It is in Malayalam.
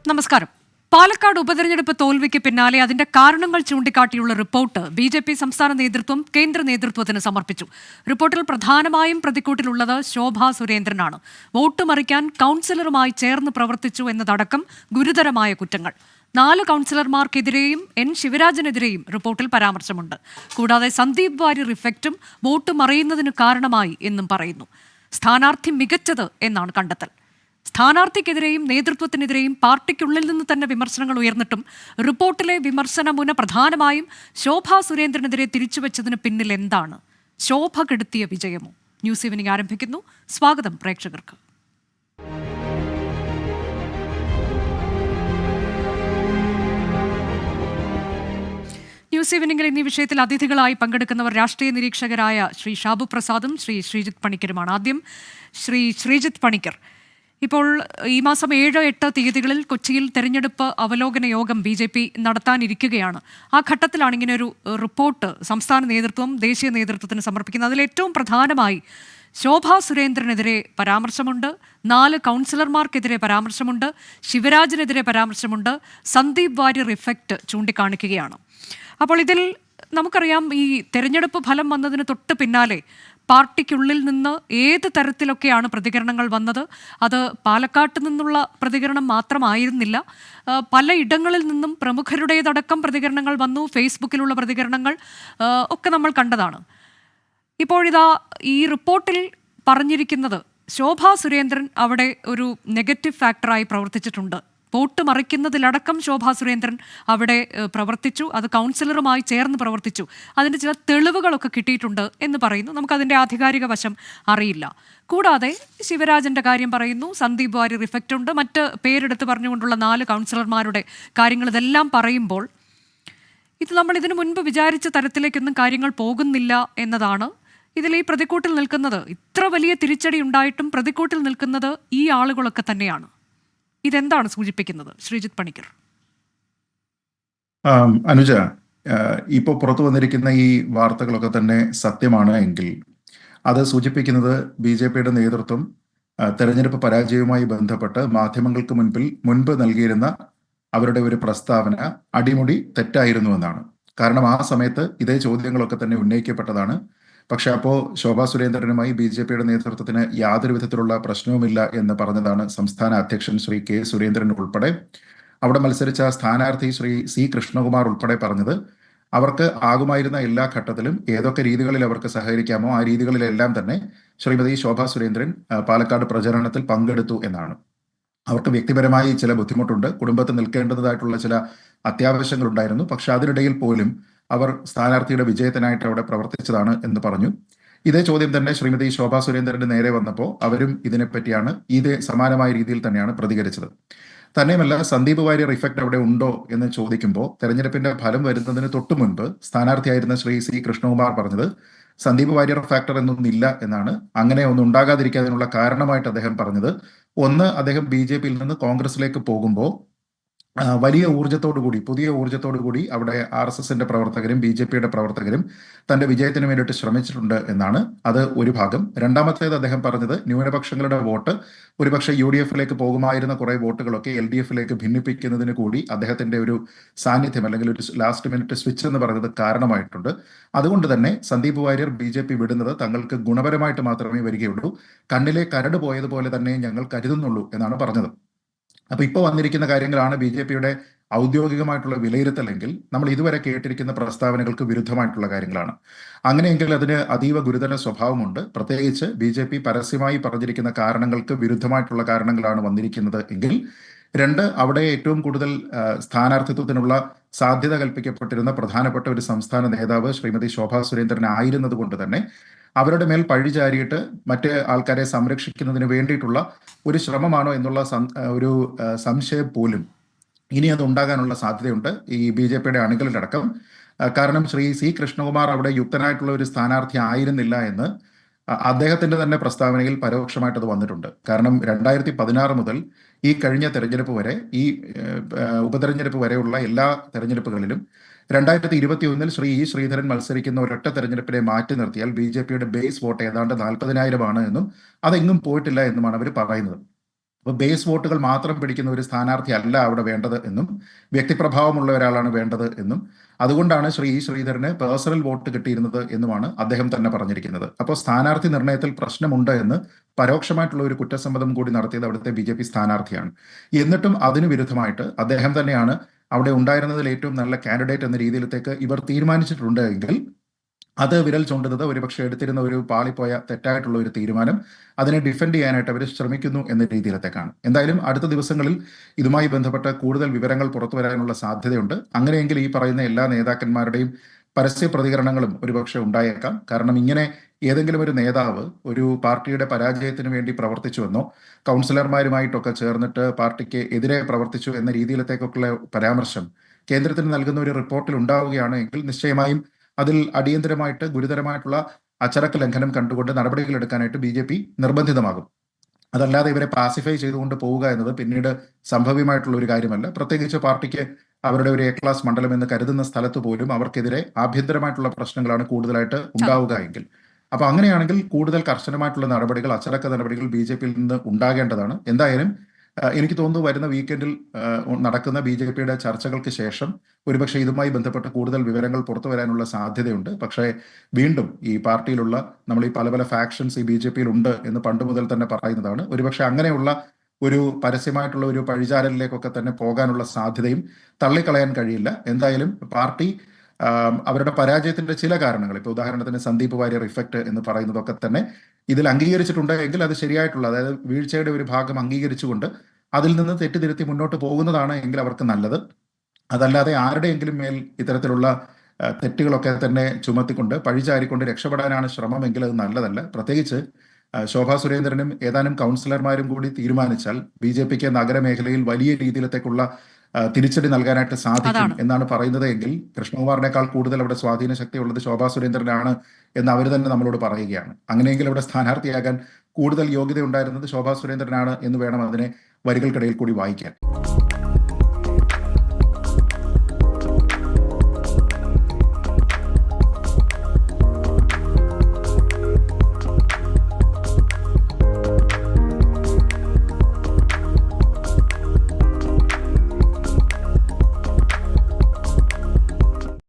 നമസ്കാരം. പാലക്കാട് ഉപതെരഞ്ഞെടുപ്പ് തോൽവിക്ക് പിന്നാലെ അതിന്റെ കാരണങ്ങൾ ചൂണ്ടിക്കാട്ടിയുള്ള റിപ്പോർട്ട് ബി.ജെ.പി. സംസ്ഥാന നേതൃത്വം കേന്ദ്ര നേതൃത്വത്തിന് സമർപ്പിച്ചു. റിപ്പോർട്ടിൽ പ്രധാനമായും പ്രതിക്കൂട്ടിലുള്ളത് ശോഭാ സുരേന്ദ്രനാണ്. വോട്ട് മറിക്കാൻ കൗൺസിലറുമായി ചേർന്ന് പ്രവർത്തിച്ചു എന്നതടക്കം ഗുരുതരമായ കുറ്റങ്ങൾ. 4 കൗൺസിലർമാർക്കെതിരെയും എൻ ശിവരാജനെതിരെയും റിപ്പോർട്ടിൽ പരാമർശമുണ്ട്. കൂടാതെ സന്ദീപ് വാര്യർ ഇഫക്റ്റും വോട്ട് മറിയുന്നതിന് കാരണമായി എന്നും പറയുന്നു. സ്ഥാനാർത്ഥി മികച്ചത് എന്നാണ് കണ്ടെത്തൽ. സ്ഥാനാർത്ഥിക്കെതിരെയും നേതൃത്വത്തിനെതിരെയും പാർട്ടിക്കുള്ളിൽ നിന്ന് തന്നെ വിമർശനങ്ങൾ ഉയർന്നിട്ടും റിപ്പോർട്ടിലെ വിമർശനമുന പ്രധാനമായും ശോഭാ സുരേന്ദ്രനെതിരെ തിരിച്ചുവെച്ചതിന് പിന്നിൽ എന്താണ്? ശോഭ കെടുത്തിയ വിജയമോ? ന്യൂസ് ഈവനിംഗ് ആരംഭിക്കുന്നു. സ്വാഗതം പ്രേക്ഷകർക്ക്. ന്യൂസ് ഈവനിംഗിൽ ഇന്നീ വിഷയത്തിൽ അതിഥികളായി പങ്കെടുക്കുന്നവർ രാഷ്ട്രീയ നിരീക്ഷകരായ ശ്രീ ഷാബു പ്രസാദും ശ്രീ ശ്രീജിത്ത് പണിക്കരുമാണ്. ആദ്യം ശ്രീ ശ്രീജിത്ത് പണിക്കർ, ഇപ്പോൾ ഈ മാസം 7-8 തീയതികളിൽ കൊച്ചിയിൽ തെരഞ്ഞെടുപ്പ് അവലോകന യോഗം ബി.ജെ.പി. നടത്താനിരിക്കുകയാണ്. ആ ഘട്ടത്തിലാണ് ഇങ്ങനെ ഒരു റിപ്പോർട്ട് സംസ്ഥാന നേതൃത്വം ദേശീയ നേതൃത്വത്തിന് സമർപ്പിക്കുന്നത്. അതിൽ ഏറ്റവും പ്രധാനമായി ശോഭാ സുരേന്ദ്രനെതിരെ പരാമർശമുണ്ട്, 4 കൗൺസിലർമാർക്കെതിരെ പരാമർശമുണ്ട്, ശിവരാജനെതിരെ പരാമർശമുണ്ട്, സന്ദീപ് വാര്യർ ഇഫക്റ്റ് ചൂണ്ടിക്കാണിക്കുകയാണ്. അപ്പോൾ ഇതിൽ നമുക്കറിയാം, ഈ തെരഞ്ഞെടുപ്പ് ഫലം വന്നതിന് തൊട്ട് പിന്നാലെ പാർട്ടിക്കുള്ളിൽ നിന്ന് ഏത് തരത്തിലൊക്കെയാണ് പ്രതികരണങ്ങൾ വന്നത്. അത് പാലക്കാട്ട് നിന്നുള്ള പ്രതികരണം മാത്രമായിരുന്നില്ല, പല ഇടങ്ങളിൽ നിന്നും പ്രമുഖരുടേതടക്കം പ്രതികരണങ്ങൾ വന്നു. ഫേസ്ബുക്കിലുള്ള പ്രതികരണങ്ങൾ ഒക്കെ നമ്മൾ കണ്ടതാണ്. ഇപ്പോഴിതാ ഈ റിപ്പോർട്ടിൽ പറഞ്ഞിരിക്കുന്നത് ശോഭാ സുരേന്ദ്രൻ അവിടെ ഒരു നെഗറ്റീവ് ഫാക്ടറായി പ്രവർത്തിച്ചിട്ടുണ്ട്. വോട്ട് മറിക്കുന്നതിലടക്കം ശോഭാ സുരേന്ദ്രൻ അവിടെ പ്രവർത്തിച്ചു, അത് കൗൺസിലറുമായി ചേർന്ന് പ്രവർത്തിച്ചു, അതിൻ്റെ ചില തെളിവുകളൊക്കെ കിട്ടിയിട്ടുണ്ട് എന്ന് പറയുന്നു. നമുക്കതിൻ്റെ ആധികാരിക വശം അറിയില്ല. കൂടാതെ ശിവരാജൻ്റെ കാര്യം പറയുന്നു, സന്ദീപ് വാര്യർ ഇഫക്റ്റ് ഉണ്ട്, മറ്റ് പേരെടുത്ത് പറഞ്ഞുകൊണ്ടുള്ള 4 കൗൺസിലർമാരുടെ കാര്യങ്ങൾ, ഇതെല്ലാം പറയുമ്പോൾ ഇത് നമ്മൾ ഇതിനു മുൻപ് വിചാരിച്ച തരത്തിലേക്കൊന്നും കാര്യങ്ങൾ പോകുന്നില്ല എന്നതാണ് ഇതിൽ ഈ പ്രതിക്കൂട്ടിൽ നിൽക്കുന്നത്. ഇത്ര വലിയ തിരിച്ചടി ഉണ്ടായിട്ടും പ്രതിക്കൂട്ടിൽ നിൽക്കുന്നത് ഈ ആളുകളൊക്കെ തന്നെയാണ്. ഇതെന്താണ് സൂചിപ്പിക്കുന്നത്? ശ്രീജിത്ത് പണിക്കർ. അനുജ, ഇപ്പോൾ പുറത്തു വന്നിരിക്കുന്ന ഈ വാർത്തകളൊക്കെ തന്നെ സത്യമാണ് എങ്കിൽ അത് സൂചിപ്പിക്കുന്നത് ബി.ജെ.പിയുടെ നേതൃത്വം തെരഞ്ഞെടുപ്പ് പരാജയവുമായി ബന്ധപ്പെട്ട് മാധ്യമങ്ങൾക്ക് മുൻപ് നൽകിയിരുന്ന അവരുടെ ഒരു പ്രസ്താവന അടിമുടി തെറ്റായിരുന്നു എന്നാണ്. കാരണം ആ സമയത്ത് ഇതേ ചോദ്യങ്ങളൊക്കെ തന്നെ ഉന്നയിക്കപ്പെട്ടതാണ്. പക്ഷെ അപ്പോൾ ശോഭാ സുരേന്ദ്രനുമായി ബി.ജെ.പിയുടെ നേതൃത്വത്തിന് യാതൊരു വിധത്തിലുള്ള പ്രശ്നവുമില്ല എന്ന് പറഞ്ഞതാണ് സംസ്ഥാന അധ്യക്ഷൻ ശ്രീ കെ സുരേന്ദ്രൻ ഉൾപ്പെടെ. അവിടെ മത്സരിച്ച സ്ഥാനാർത്ഥി ശ്രീ സി കൃഷ്ണകുമാർ ഉൾപ്പെടെ പറഞ്ഞത് അവർക്ക് ആകുമായിരുന്ന എല്ലാ ഘട്ടത്തിലും ഏതൊക്കെ രീതികളിൽ അവർക്ക് സഹകരിക്കാമോ ആ രീതികളിലെല്ലാം തന്നെ ശ്രീമതി ശോഭാ സുരേന്ദ്രൻ പാലക്കാട് പ്രചരണത്തിൽ പങ്കെടുത്തു എന്നാണ്. അവർക്ക് വ്യക്തിപരമായി ചില ബുദ്ധിമുട്ടുണ്ട്, കുടുംബത്തിൽ നിൽക്കേണ്ടതായിട്ടുള്ള ചില അത്യാവശ്യങ്ങളുണ്ടായിരുന്നു. പക്ഷെ അതിനിടയിൽ പോലും അവർ സ്ഥാനാർത്ഥിയുടെ വിജയത്തിനായിട്ട് അവിടെ പ്രവർത്തിച്ചതാണ് എന്ന് പറഞ്ഞു. ഇതേ ചോദ്യം തന്നെ ശ്രീമതി ശോഭാ സുരേന്ദ്രന്റെ നേരെ വന്നപ്പോൾ അവരും ഇതിനെപ്പറ്റിയാണ് സമാനമായ രീതിയിൽ തന്നെയാണ് പ്രതികരിച്ചത്. തന്നെയുമല്ല, സന്ദീപ് വാര്യർ ഇഫക്റ്റ് അവിടെ ഉണ്ടോ എന്ന് ചോദിക്കുമ്പോൾ തെരഞ്ഞെടുപ്പിന്റെ ഫലം വരുന്നതിന് തൊട്ടു മുൻപ് സ്ഥാനാർത്ഥിയായിരുന്ന ശ്രീ സി കൃഷ്ണകുമാർ പറഞ്ഞത് സന്ദീപ് വാര്യർ ഫാക്ടർ എന്നൊന്നില്ല എന്നാണ്. അങ്ങനെ ഒന്നും ഉണ്ടാകാതിരിക്കാനുള്ള കാരണമായിട്ട് അദ്ദേഹം പറഞ്ഞത്, ഒന്ന്, അദ്ദേഹം ബി.ജെ.പിയിൽ നിന്ന് കോൺഗ്രസിലേക്ക് പോകുമ്പോൾ വലിയ ഊർജ്ജത്തോടുകൂടി, പുതിയ ഊർജ്ജത്തോടുകൂടി അവിടെ RSSന്റെ പ്രവർത്തകരും ബി.ജെ.പിയുടെ പ്രവർത്തകരും തന്റെ വിജയത്തിന് വേണ്ടിയിട്ട് ശ്രമിച്ചിട്ടുണ്ട് എന്നാണ്. അത് ഒരു ഭാഗം. രണ്ടാമത്തേത് അദ്ദേഹം പറഞ്ഞത് ന്യൂനപക്ഷങ്ങളുടെ വോട്ട് ഒരുപക്ഷെ UDF-ലേക്ക് പോകുമായിരുന്ന കുറെ വോട്ടുകളൊക്കെ LDF-ലേക്ക് ഭിന്നിപ്പിക്കുന്നതിന് കൂടി അദ്ദേഹത്തിന്റെ ഒരു സാന്നിധ്യം അല്ലെങ്കിൽ ഒരു ലാസ്റ്റ് മിനിറ്റ് സ്വിച്ച് എന്ന് പറയുന്നത് കാരണമായിട്ടുണ്ട്. അതുകൊണ്ട് തന്നെ സന്ദീപ് വാര്യർ ബി.ജെ.പി. വിടുന്നത് തങ്ങൾക്ക് ഗുണപരമായിട്ട് മാത്രമേ വരികയുള്ളൂ, കണ്ണിലെ കരട് പോയതുപോലെ തന്നെ ഞങ്ങൾ കരുതുന്നുള്ളൂ എന്നാണ് പറഞ്ഞത്. അപ്പൊ ഇപ്പോൾ വന്നിരിക്കുന്ന കാര്യങ്ങളാണ് ബി.ജെ.പിയുടെ ഔദ്യോഗികമായിട്ടുള്ള വിലയിരുത്തലെങ്കിൽ നമ്മൾ ഇതുവരെ കേട്ടിരിക്കുന്ന പ്രസ്താവനകൾക്ക് വിരുദ്ധമായിട്ടുള്ള കാര്യങ്ങളാണ്. അങ്ങനെയെങ്കിൽ അതിന് അതീവ ഗുരുതര സ്വഭാവമുണ്ട്. പ്രത്യേകിച്ച് ബി.ജെ.പി. പരസ്യമായി പറഞ്ഞിരിക്കുന്ന കാരണങ്ങൾക്ക് വിരുദ്ധമായിട്ടുള്ള കാരണങ്ങളാണ് വന്നിരിക്കുന്നത് എങ്കിൽ. 2, അവിടെ ഏറ്റവും കൂടുതൽ സ്ഥാനാർത്ഥിത്വത്തിനുള്ള സാധ്യത കൽപ്പിക്കപ്പെട്ടിരുന്ന പ്രധാനപ്പെട്ട ഒരു സംസ്ഥാന നേതാവ് ശ്രീമതി ശോഭാ സുരേന്ദ്രൻ ആയിരുന്നത് കൊണ്ട് തന്നെ അവരുടെ മേൽ പഴിചാരിയിട്ട് മറ്റ് ആൾക്കാരെ സംരക്ഷിക്കുന്നതിന് വേണ്ടിയിട്ടുള്ള ഒരു ശ്രമമാണോ എന്നുള്ള ഒരു സംശയം പോലും ഇനി അത് ഉണ്ടാകാനുള്ള സാധ്യതയുണ്ട് ഈ ബി.ജെ.പിയുടെ അണികളിലടക്കം. കാരണം ശ്രീ സി കൃഷ്ണകുമാർ അവിടെ യുക്തനായിട്ടുള്ള ഒരു സ്ഥാനാർത്ഥി ആയിരുന്നില്ല എന്ന് അദ്ദേഹത്തിന്റെ തന്നെ പ്രസ്താവനയിൽ പരോക്ഷമായിട്ട് അത് വന്നിട്ടുണ്ട്. കാരണം 2016 മുതൽ ഈ കഴിഞ്ഞ തെരഞ്ഞെടുപ്പ് വരെ, ഈ ഉപതെരഞ്ഞെടുപ്പ് വരെയുള്ള എല്ലാ തെരഞ്ഞെടുപ്പുകളിലും 2021 ശ്രീ ഇ ശ്രീധരൻ മത്സരിക്കുന്ന ഒരൊറ്റ തെരഞ്ഞെടുപ്പിനെ മാറ്റി നിർത്തിയാൽ ബി.ജെ.പിയുടെ ബേസ് വോട്ട് ഏതാണ്ട് 40,000 ആണ് എന്നും അതെങ്ങും പോയിട്ടില്ല എന്നുമാണ് അവർ പറയുന്നത്. അപ്പോൾ ബേസ് വോട്ടുകൾ മാത്രം പിടിക്കുന്ന ഒരു സ്ഥാനാർത്ഥി അല്ല അവിടെ വേണ്ടത് എന്നും വ്യക്തിപ്രഭാവമുള്ള ഒരാളാണ് വേണ്ടത് എന്നും അതുകൊണ്ടാണ് ശ്രീ ശ്രീധരന് പേഴ്സണൽ വോട്ട് കിട്ടിയിരുന്നത് എന്നുമാണ് അദ്ദേഹം തന്നെ പറഞ്ഞിരിക്കുന്നത്. അപ്പോൾ സ്ഥാനാർത്ഥി നിർണയത്തിൽ പ്രശ്നമുണ്ട് എന്ന് പരോക്ഷമായിട്ടുള്ള ഒരു കുറ്റസമ്മതം കൂടി നടത്തിയത് അവിടുത്തെ BJP സ്ഥാനാർത്ഥിയാണ്. എന്നിട്ടും അതിനു വിരുദ്ധമായിട്ട് അദ്ദേഹം തന്നെയാണ് അവിടെ ഉണ്ടായിരുന്നതിൽ ഏറ്റവും നല്ല കാൻഡിഡേറ്റ് എന്ന രീതിയിലത്തേക്ക് ഇവർ തീരുമാനിച്ചിട്ടുണ്ട് എങ്കിൽ അത് വിരൽ ചൂണ്ടുന്നത് ഒരുപക്ഷെ എടുത്തിരുന്ന ഒരു പാളിപ്പോയ തെറ്റായിട്ടുള്ള ഒരു തീരുമാനം അതിനെ ഡിഫെൻഡ് ചെയ്യാനായിട്ട് അവർ ശ്രമിക്കുന്നു എന്ന രീതിയിലത്തേക്കാണ്. എന്തായാലും അടുത്ത ദിവസങ്ങളിൽ ഇതുമായി ബന്ധപ്പെട്ട കൂടുതൽ വിവരങ്ങൾ പുറത്തു വരാനുള്ള സാധ്യതയുണ്ട്. അങ്ങനെയെങ്കിൽ ഈ പറയുന്ന എല്ലാ നേതാക്കന്മാരുടെയും പരസ്യ പ്രതികരണങ്ങളും ഒരുപക്ഷെ ഉണ്ടായേക്കാം. കാരണം ഇങ്ങനെ ഏതെങ്കിലും ഒരു നേതാവ് ഒരു പാർട്ടിയുടെ പരാജയത്തിന് വേണ്ടി പ്രവർത്തിച്ചുവെന്നോ കൗൺസിലർമാരുമായിട്ടൊക്കെ ചേർന്നിട്ട് പാർട്ടിക്ക് എതിരെ പ്രവർത്തിച്ചു എന്ന രീതിയിലത്തേക്കൊക്കെയുള്ള പരാമർശം കേന്ദ്രത്തിന് നൽകുന്ന ഒരു റിപ്പോർട്ടിൽ ഉണ്ടാവുകയാണ് എങ്കിൽ നിശ്ചയമായും അതിൽ അടിയന്തരമായിട്ട് ഗുരുതരമായിട്ടുള്ള അച്ചടക്ക ലംഘനം കണ്ടുകൊണ്ട് നടപടികൾ എടുക്കാനായിട്ട് BJP നിർബന്ധിതമാകും. അതല്ലാതെ ഇവരെ പാസിഫൈ ചെയ്തുകൊണ്ട് പോവുക എന്നത് പിന്നീട് സംഭവ്യമായിട്ടുള്ള ഒരു കാര്യമല്ല. പ്രത്യേകിച്ച് പാർട്ടിക്ക് അവരുടെ ഒരു A ക്ലാസ് മണ്ഡലം എന്ന് കരുതുന്ന സ്ഥലത്ത് പോലും അവർക്കെതിരെ ആഭ്യന്തരമായിട്ടുള്ള പ്രശ്നങ്ങളാണ് കൂടുതലായിട്ട് ഉണ്ടാവുക എങ്കിൽ. അപ്പൊ അങ്ങനെയാണെങ്കിൽ കൂടുതൽ കർശനമായിട്ടുള്ള നടപടികൾ, അച്ചടക്ക നടപടികൾ BJPയിൽ നിന്ന് ഉണ്ടാകേണ്ടതാണ്. എന്തായാലും എനിക്ക് തോന്നുന്നു വരുന്ന വീക്കെൻഡിൽ നടക്കുന്ന BJPയുടെ ചർച്ചകൾക്ക് ശേഷം ഒരുപക്ഷെ ഇതുമായി ബന്ധപ്പെട്ട കൂടുതൽ വിവരങ്ങൾ പുറത്തു വരാനുള്ള സാധ്യതയുണ്ട്. പക്ഷേ വീണ്ടും ഈ പാർട്ടിയിലുള്ള നമ്മൾ ഈ പല പല ഫാക്ഷൻസ് ഈ BJPയിൽ ഉണ്ട് എന്ന് പണ്ട് മുതൽ തന്നെ പറയുന്നതാണ്. ഒരുപക്ഷെ അങ്ങനെയുള്ള ഒരു പരസ്യമായിട്ടുള്ള ഒരു പഴിചാരലിലേക്കൊക്കെ തന്നെ പോകാനുള്ള സാധ്യതയും തള്ളിക്കളയാൻ കഴിയില്ല. എന്തായാലും പാർട്ടി അവരുടെ പരാജയത്തിന്റെ ചില കാരണങ്ങൾ, ഇപ്പൊ ഉദാഹരണത്തിന് സന്ദീപ് വാര്യർ ഇഫക്റ്റ് എന്ന് പറയുന്നതൊക്കെ തന്നെ ഇതിൽ അംഗീകരിച്ചിട്ടുണ്ട് എങ്കിൽ അത് ശരിയായിട്ടുള്ള, അതായത് വീഴ്ചയുടെ ഒരു ഭാഗം അംഗീകരിച്ചുകൊണ്ട് അതിൽ നിന്ന് തെറ്റിതിരുത്തി മുന്നോട്ട് പോകുന്നതാണ് എങ്കിൽ അവർക്ക് നല്ലത്. അതല്ലാതെ ആരുടെയെങ്കിലും മേൽ ഇത്തരത്തിലുള്ള തെറ്റുകളൊക്കെ തന്നെ ചുമത്തിക്കൊണ്ട് പഴിചാരിക്കൊണ്ട് രക്ഷപ്പെടാനാണ് ശ്രമമെങ്കിൽ അത് നല്ലതല്ല. പ്രത്യേകിച്ച് ശോഭാ സുരേന്ദ്രനും ഏതാനും കൗൺസിലർമാരും കൂടി തീരുമാനിച്ചാൽ BJPക്ക് നഗരമേഖലയിൽ വലിയ രീതിയിലത്തേക്കുള്ള തിരിച്ചടി നൽകാനായിട്ട് സാധിക്കും എന്നാണ് പറയുന്നത് എങ്കിൽ കൃഷ്ണകുമാറിനേക്കാൾ കൂടുതൽ അവിടെ സ്വാധീന ശക്തി ഉള്ളത് ശോഭാ സുരേന്ദ്രനാണ് എന്ന് അവർ തന്നെ നമ്മളോട് പറയുകയാണ്. അങ്ങനെയെങ്കിൽ അവിടെ സ്ഥാനാർത്ഥിയാകാൻ കൂടുതൽ യോഗ്യത ഉണ്ടായിരുന്നത് ശോഭാ സുരേന്ദ്രനാണ് എന്ന് വേണം അതിനെ വരികൾക്കിടയിൽ കൂടി വായിക്കാൻ.